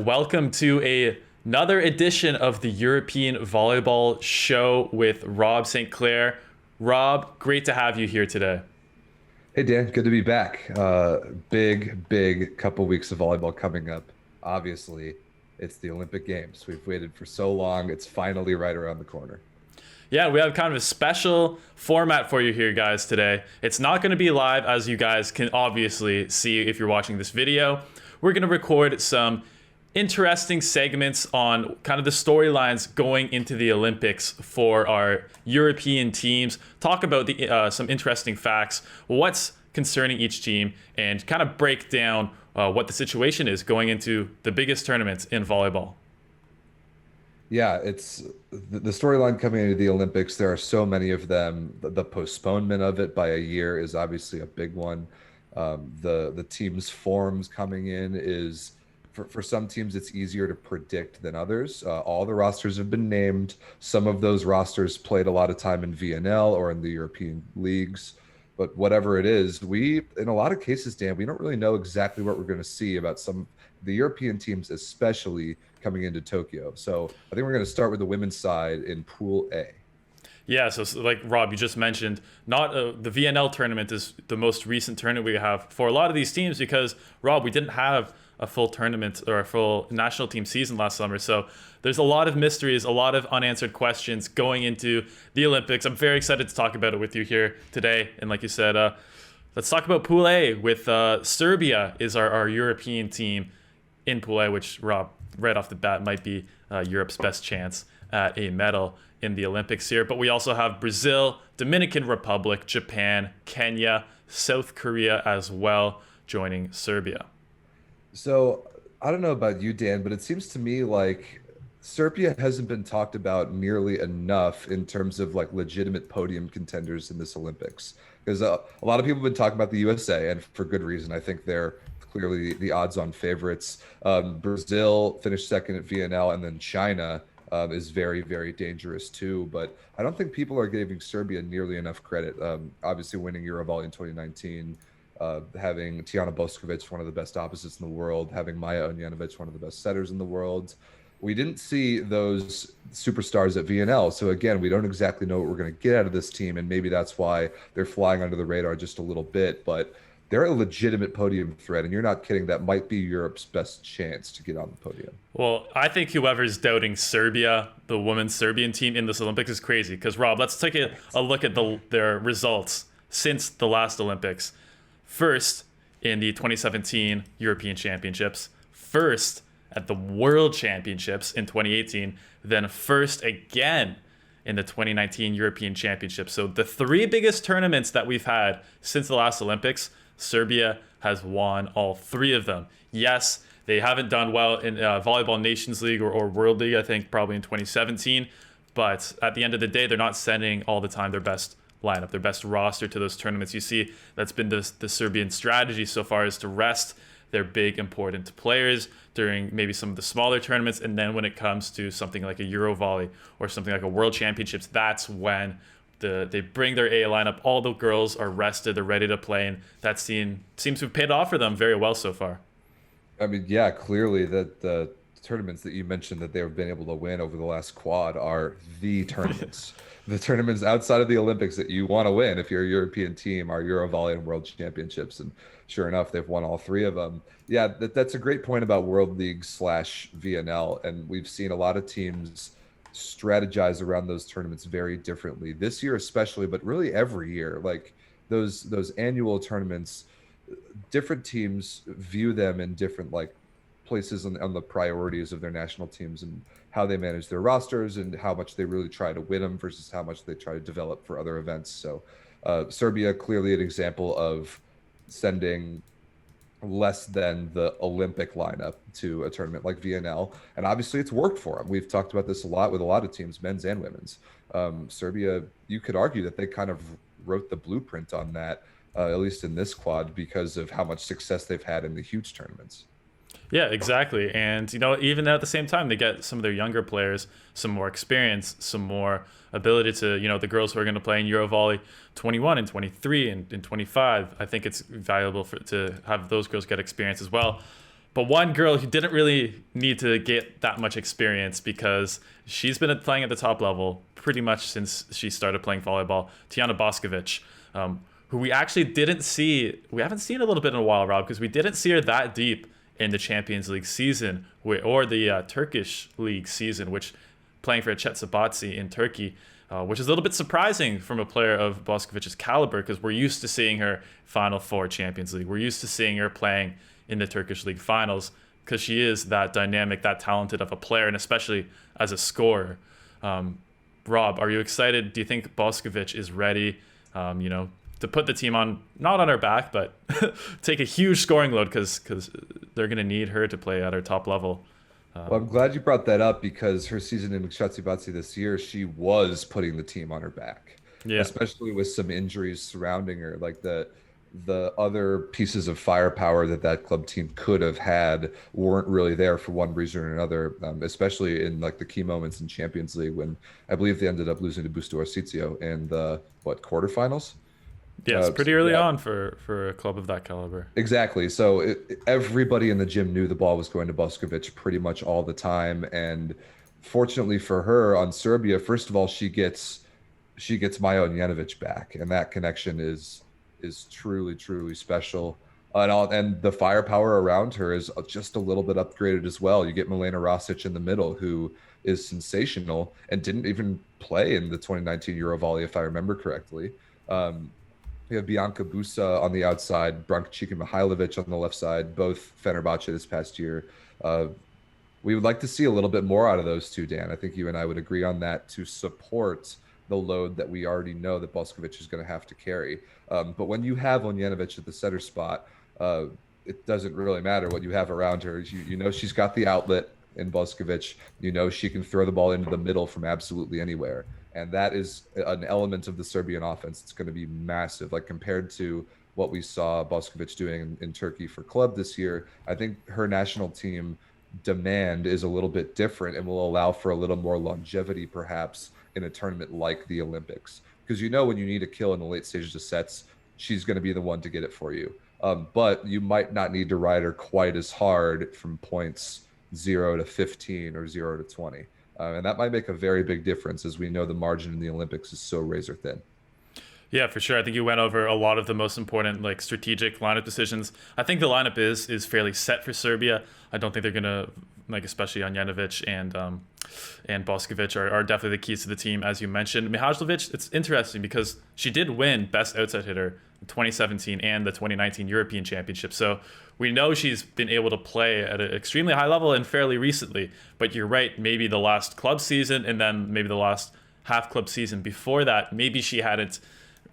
welcome to another edition of the European Volleyball Show with Rob St. Clair. Rob, great to have you here today. Hey Dan, good to be back. Big couple weeks of volleyball coming up. Obviously, it's the Olympic Games. We've waited for so long. It's finally right around the corner. Yeah, we have kind of a special format for you here, guys, today. It's not going to be live, as you guys can obviously see if you're watching this video. We're going to record some interesting segments on kind of the storylines going into the Olympics for our European teams, talk about the some interesting facts, what's concerning each team, and kind of break down what the situation is going into the biggest tournaments in volleyball. Yeah, it's the storyline coming into the Olympics. There are so many of them. The postponement of it by a year is obviously a big one. The teams' forms coming in is for some teams it's easier to predict than others. All the rosters have been named. Some of those rosters played a lot of time in VNL or in the European leagues. But whatever it is, in a lot of cases, Dan, we don't really know exactly what we're going to see about some the European teams, especially coming into Tokyo. So I think we're going to start with the women's side in Pool A. Yeah, so like Rob, you just mentioned, not the VNL tournament is the most recent tournament we have for a lot of these teams because, Rob, we didn't have a full tournament or a full national team season last summer. So there's a lot of mysteries, a lot of unanswered questions going into the Olympics. I'm very excited to talk about it with you here today. And like you said, let's talk about Pool A with Serbia is our European team in Pool A, which, Rob, right off the bat might be Europe's best chance at a medal in the Olympics here. But we also have Brazil, Dominican Republic, Japan, Kenya, South Korea as well joining Serbia. So I don't know about you, Dan, but it seems to me like Serbia hasn't been talked about nearly enough in terms of like legitimate podium contenders in this Olympics. Because a lot of people have been talking about the USA, and for good reason. I think they're clearly the odds-on favorites. Brazil finished second at VNL, and then China is very, very dangerous too. But I don't think people are giving Serbia nearly enough credit. Obviously, winning Eurovolley in 2019. Having Tijana Boskovic, one of the best opposites in the world, having Maja Ognjenovic, one of the best setters in the world. We didn't see those superstars at VNL. So again, we don't exactly know what we're going to get out of this team. And maybe that's why they're flying under the radar just a little bit. But they're a legitimate podium threat. And you're not kidding. That might be Europe's best chance to get on the podium. Well, I think whoever's doubting Serbia, the women's Serbian team in this Olympics, is crazy. Because, Rob, let's take a look at their results since the last Olympics. First in the 2017 European Championships, first at the World Championships in 2018, then first again in the 2019 European Championships. So the three biggest tournaments that we've had since the last Olympics, Serbia has won all three of them. Yes, they haven't done well in Volleyball Nations League or World League, I think probably in 2017, but at the end of the day, they're not sending all the time their best lineup, their best roster to those tournaments. You see, that's been the Serbian strategy so far, is to rest their big important players during maybe some of the smaller tournaments, and then when it comes to something like a Eurovolley or something like a World Championships, that's when they bring their A lineup. All the girls are rested, they're ready to play, and that seems to have paid off for them very well so far. I mean, yeah, clearly that the tournaments that you mentioned that they've been able to win over the last quad are the tournaments. The tournaments outside of the Olympics that you want to win if you're a European team are Eurovolley and World Championships. And sure enough, they've won all three of them. Yeah, that's a great point about World League / VNL. And we've seen a lot of teams strategize around those tournaments very differently this year, especially, but really every year. Like those annual tournaments, different teams view them in different like places on the priorities of their national teams and how they manage their rosters and how much they really try to win them versus how much they try to develop for other events. So Serbia, clearly an example of sending less than the Olympic lineup to a tournament like VNL. And obviously it's worked for them. We've talked about this a lot with a lot of teams, men's and women's. Serbia, you could argue that they kind of wrote the blueprint on that, at least in this quad, because of how much success they've had in the huge tournaments. Yeah, exactly. And, even at the same time, they get some of their younger players some more experience, some more ability to, the girls who are going to play in Eurovolley 21 and 23 and 25. I think it's valuable to have those girls get experience as well. But one girl who didn't really need to get that much experience because she's been playing at the top level pretty much since she started playing volleyball, Tijana Boskovic, who we actually didn't see. We haven't seen a little bit in a while, Rob, because we didn't see her that deep in the Champions League season or the Turkish League season, which playing for Chetsabatsi in Turkey, which is a little bit surprising from a player of Boskovic's caliber because we're used to seeing her Final Four Champions League. We're used to seeing her playing in the Turkish League finals because she is that dynamic, that talented of a player, and especially as a scorer. Rob, are you excited? Do you think Boskovic is ready, to put the team on, not on her back, but take a huge scoring load because they're going to need her to play at her top level? Well, I'm glad you brought that up because her season in Chetsabatsi this year, she was putting the team on her back, Yeah. especially with some injuries surrounding her. Like the other pieces of firepower that club team could have had weren't really there for one reason or another, especially in like the key moments in Champions League when I believe they ended up losing to Busto Arsizio in the quarterfinals. Yes, pretty early on for a club of that caliber. Exactly. So everybody in the gym knew the ball was going to Boskovic pretty much all the time, and fortunately for her on Serbia, first of all, she gets Maja Ognjenovic back, and that connection is truly special. And the firepower around her is just a little bit upgraded as well. You get Milena Rosic in the middle, who is sensational and didn't even play in the 2019 Euro Volley, if I remember correctly. We have Bianca Busa on the outside, Brankica Mihailovic on the left side, both Fenerbahce this past year. We would like to see a little bit more out of those two, Dan. I think you and I would agree on that to support the load that we already know that Boskovic is going to have to carry. But when you have Ognjenovic at the center spot, it doesn't really matter what you have around her. You know she's got the outlet in Boskovic. You know she can throw the ball into the middle from absolutely anywhere. And that is an element of the Serbian offense. It's going to be massive. Like compared to what we saw Boskovic doing in Turkey for club this year, I think her national team demand is a little bit different and will allow for a little more longevity perhaps in a tournament like the Olympics. Because when you need a kill in the late stages of sets, she's going to be the one to get it for you. But you might not need to ride her quite as hard from points 0 to 15 or 0 to 20. And that might make a very big difference, as we know the margin in the Olympics is so razor thin. Yeah, for sure. I think you went over a lot of the most important strategic lineup decisions. I think the lineup is fairly set for Serbia. I don't think they're gonna especially Ognjenovic and Boskovic are definitely the keys to the team, as you mentioned. Mihajlovic, it's interesting because she did win Best Outside Hitter in 2017 and the 2019 European Championship. So we know she's been able to play at an extremely high level and fairly recently. But you're right, maybe the last club season and then maybe the last half club season before that, maybe she hadn't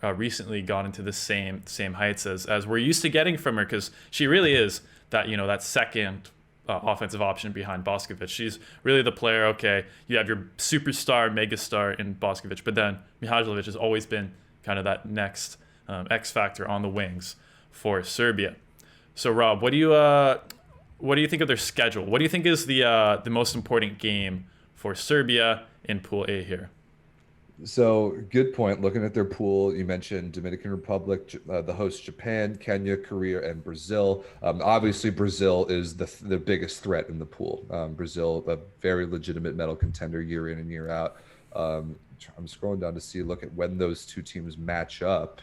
recently gone into the same heights as we're used to getting from her, because she really is that that second offensive option behind Boskovic. She's really the player. Okay, you have your superstar, megastar in Boskovic, but then Mihajlovic has always been kind of that next X factor on the wings for Serbia. So Rob, what do you think of their schedule? What do you think is the most important game for Serbia in Pool A here? So good point. Looking at their pool, you mentioned Dominican Republic, the host Japan, Kenya, Korea, and Brazil. Obviously, Brazil is the biggest threat in the pool. Brazil, a very legitimate medal contender year in and year out. I'm scrolling down to look at when those two teams match up.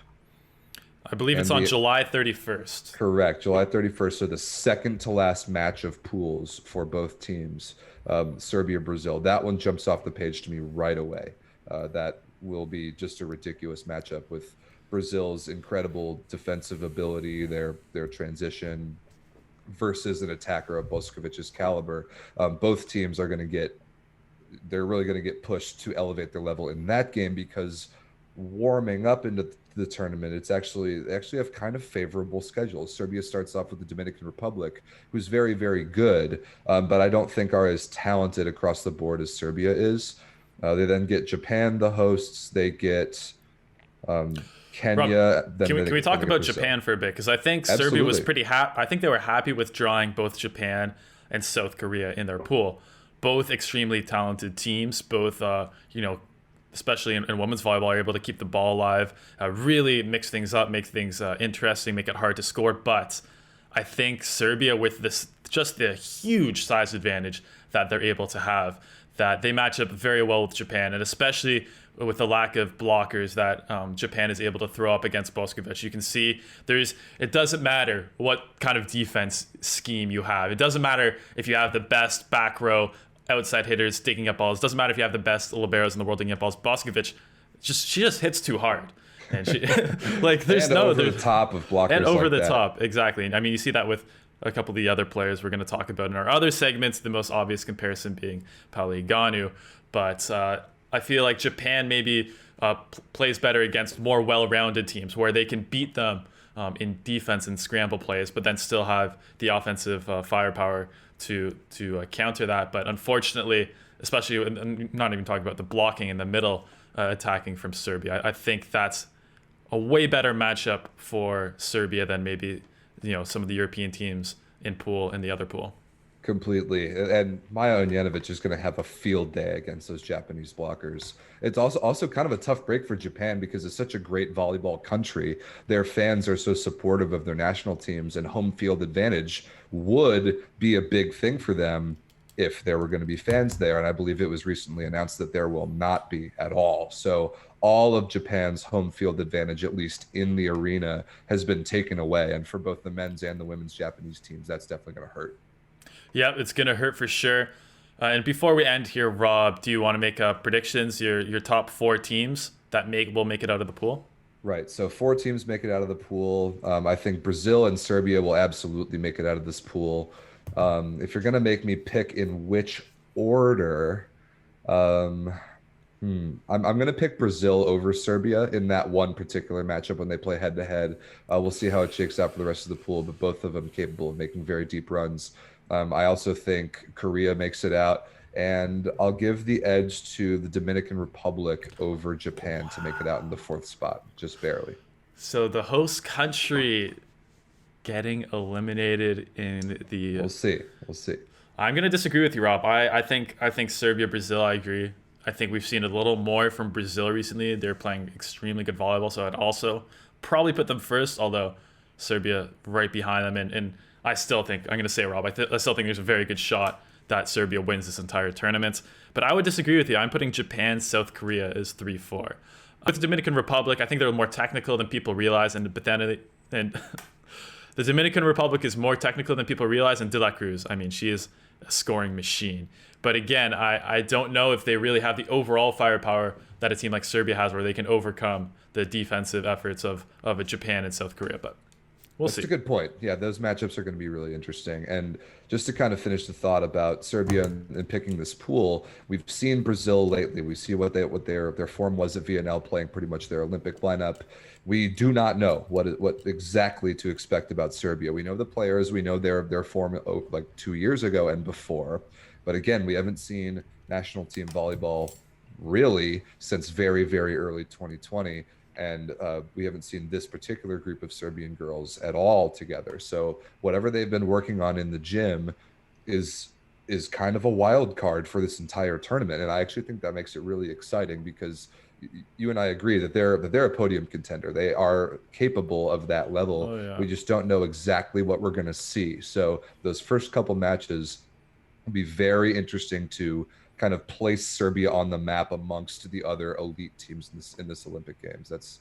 I believe it's on July 31st. Correct. July 31st. So the second to last match of pools for both teams, Serbia, Brazil. That one jumps off the page to me right away. That will be just a ridiculous matchup with Brazil's incredible defensive ability, their transition versus an attacker of Boskovic's caliber. Both teams are they're really going to get pushed to elevate their level in that game, because warming up into the tournament, they actually have kind of favorable schedules. Serbia starts off with the Dominican Republic, who's very, very good, but I don't think are as talented across the board as Serbia is. They then get Japan, the hosts. They get Kenya. Rob, can we talk about Japan for a bit? Because I think Serbia was pretty happy. I think they were happy with drawing both Japan and South Korea in their pool. Both extremely talented teams. Both, especially in women's volleyball, are able to keep the ball alive, really mix things up, make things interesting, make it hard to score. But I think Serbia, with this just the huge size advantage that they're able to have, that they match up very well with Japan, and especially with the lack of blockers that Japan is able to throw up against Boskovic. You can see it doesn't matter what kind of defense scheme you have. It doesn't matter if you have the best back row outside hitters digging up balls. It doesn't matter if you have the best liberos in the world digging up balls. Boskovic, she just hits too hard. And she like there's and no over the top of blockers and over like the that. top, exactly. I mean, you see that with a couple of the other players we're going to talk about in our other segments. The most obvious comparison being Pauli Ganu, but I feel like Japan maybe plays better against more well-rounded teams where they can beat them in defense and scramble plays, but then still have the offensive firepower to counter that. But unfortunately, especially not even talking about the blocking in the middle, attacking from Serbia, I think that's a way better matchup for Serbia than maybe some of the European teams in the other pool. Completely. And Maya Onjenovic is going to have a field day against those Japanese blockers. It's also kind of a tough break for Japan because it's such a great volleyball country. Their fans are so supportive of their national teams, and home field advantage would be a big thing for them if there were going to be fans there. And I believe it was recently announced that there will not be at all. So all of Japan's home field advantage, at least in the arena, has been taken away. And for both the men's and the women's Japanese teams, that's definitely going to hurt. Yeah, it's going to hurt for sure. And before we end here, Rob, do you want to make predictions, your top 4 teams that will make it out of the pool? Right. So 4 teams make it out of the pool. I think Brazil and Serbia will absolutely make it out of this pool. If you're going to make me pick in which order, I'm going to pick Brazil over Serbia in that one particular matchup when they play head to head. We'll see how it shakes out for the rest of the pool, but both of them capable of making very deep runs. I also think Korea makes it out, and I'll give the edge to the Dominican Republic over Japan to make it out in the 4th spot, just barely. So the host country getting eliminated in the. We'll see. I'm gonna disagree with you, Rob. I think Serbia, Brazil. I agree. I think we've seen a little more from Brazil recently. They're playing extremely good volleyball, so I'd also probably put them first. Although Serbia right behind them, and I still think I'm gonna say, Rob. I still think there's a very good shot that Serbia wins this entire tournament. But I would disagree with you. I'm putting Japan, South Korea as 3-4. With the Dominican Republic, I think they're more technical than people realize, but then the Dominican Republic is more technical than people realize, and De La Cruz, I mean, she is a scoring machine. But again, I don't know if they really have the overall firepower that a team like Serbia has, where they can overcome the defensive efforts of a Japan and South Korea. But we'll see. That's a good point. Yeah, those matchups are going to be really interesting. And just to kind of finish the thought about Serbia and picking this pool, we've seen Brazil lately. We see what their form was at VNL, playing pretty much their Olympic lineup. We do not know what exactly to expect about Serbia. We know the players, we know their form like 2 years ago and before, but again, we haven't seen national team volleyball really since very, very early 2020, and we haven't seen this particular group of Serbian girls at all together. So whatever they've been working on in the gym is kind of a wild card for this entire tournament, and I actually think that makes it really exciting because you and I agree that they're a podium contender. They are capable of that level. Oh, yeah. We just don't know exactly what we're going to see. So those first couple matches will be very interesting to kind of place Serbia on the map amongst the other elite teams in this Olympic Games. That's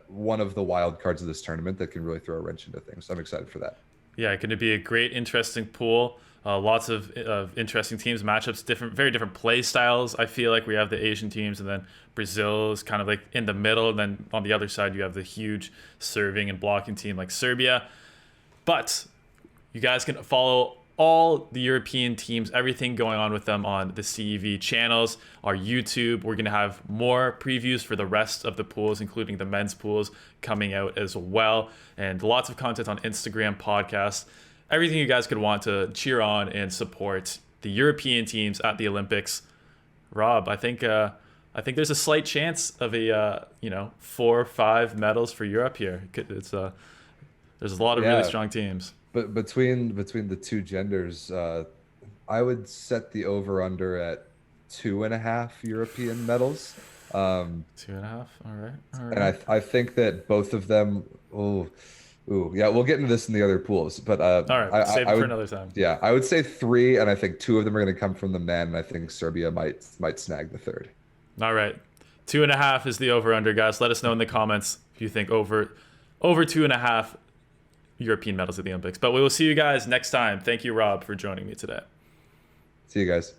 one of the wild cards of this tournament that can really throw a wrench into things. So I'm excited for that. Yeah, going to be a great, interesting pool. Lots of interesting teams, matchups, very different play styles. I feel like we have the Asian teams, and then Brazil is kind of like in the middle. And then on the other side, you have the huge serving and blocking team like Serbia. But you guys can follow all the European teams, everything going on with them on the CEV channels, our YouTube. We're going to have more previews for the rest of the pools, including the men's pools, coming out as well. And lots of content on Instagram, podcasts, everything you guys could want to cheer on and support the European teams at the Olympics. Rob, I think there's a slight chance of a 4 or 5 medals for Europe here. There's a lot of really strong teams. But between the two genders, I would set the over/under at 2.5 European medals. 2.5. All right. And I think that both of them. Oh, Ooh, yeah, we'll get into this in the other pools, but All right, save I it for would, another time. yeah, I would say three, and I think two of them are going to come from the men, and I think Serbia might snag the third. All right, 2.5 is the over under, guys. Let us know in the comments if you think over 2.5 European medals at the Olympics. But we will see you guys next time. Thank you, Rob, for joining me today. See you guys.